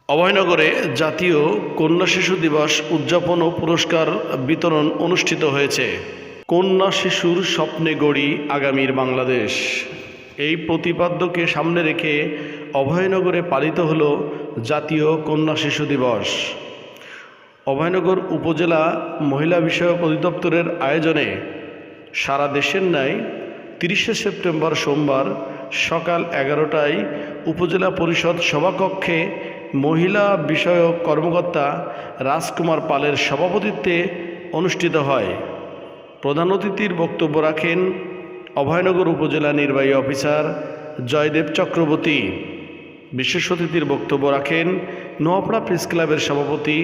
অভয়নগরে জাতীয় কন্যা শিশু দিবস উদযাপন ও পুরস্কার বিতরণ অনুষ্ঠিত হয়েছে। কন্যা শিশুর স্বপ্নে গড়ি আগামীর বাংলাদেশ, এই প্রতিপাদ্যকে সামনে রেখে অভয়নগরে পালিত হলো জাতীয় কন্যা শিশু দিবস। অভয়নগর উপজেলা মহিলা বিষয়ক অধিদপ্তরের আয়োজনে সারা দেশের ন্যায় 30শে সেপ্টেম্বর সোমবার সকাল 11টায় উপজেলা পরিষদ সভাকক্ষে মহিলা বিষয়ক কর্মকর্তা রাজকুমার পালের সভাপতিত্বে অনুষ্ঠিত হয়। প্রধান অতিথির বক্তব্য রাখেন অভয়নগর উপজেলা নির্বাহী অফিসার জয়দেব চক্রবর্তী। বিশেষ অতিথির বক্তব্য রাখেন নোয়াপাড়া প্রেস ক্লাবের সভাপতি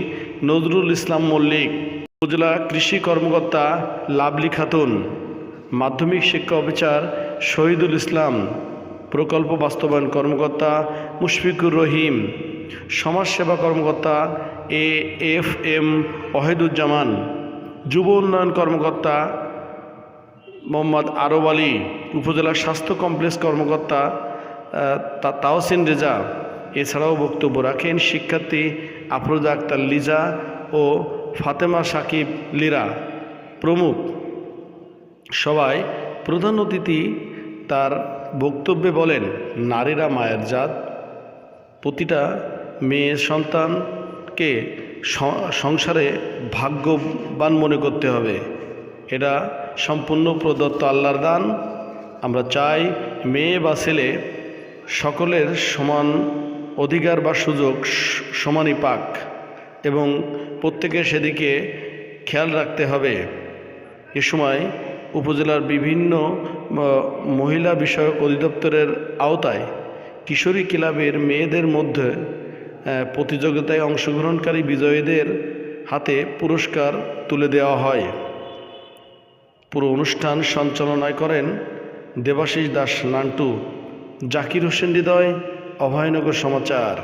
নজরুল ইসলাম মল্লিক, উপজেলা কৃষি কর্মকর্তা লাভলি খাতুন, মাধ্যমিক শিক্ষা অফিসার শহীদুল ইসলাম, প্রকল্প বাস্তবায়ন কর্মকর্তা মুশফিকুর রহিম, সমাজসেবা কর্মকর্তা AFM ওয়াহিদুজ্জামান, যুব উন্নয়ন কর্মকর্তা মোহাম্মদ আরব আলী, উপজেলা স্বাস্থ্য কমপ্লেক্স কর্মকর্তা তাওসিন রেজা। এছাড়াও বক্তব্য রাখেন শিক্ষার্থী আফরোজা আক্তার লিজা ও ফাতেমা সাকিব লিরা প্রমুখ। সভায় প্রধান অতিথি তার বক্তব্যে বলেন, নারীরা মায়ের জাত, প্রতিটা মেয়ে সন্তানকে সংসারে ভাগ্যবান মনে করতে হবে। এটা সম্পূর্ণ প্রদত্ত আল্লাহর দান। আমরা চাই মেয়ে বা ছেলে সকলের সমান অধিকার বা সুযোগ সমানই পাক এবং প্রত্যেকের সেদিকে খেয়াল রাখতে হবে। এ সময় উপজেলার বিভিন্ন মহিলা বিষয়ক অধিদপ্তরের আওতায় কিশোরী ক্লাবের মেয়েদের মধ্যে প্রতিযোগিতায় অংশগ্রহণকারী বিজয়ীদের হাতে পুরস্কার তুলে দেওয়া হয়। পুরো অনুষ্ঠান সঞ্চালনা করেন দেবাশিস দাস নান্টু। জাকির হোসেন হৃদয়, অভয়নগর সমাচার।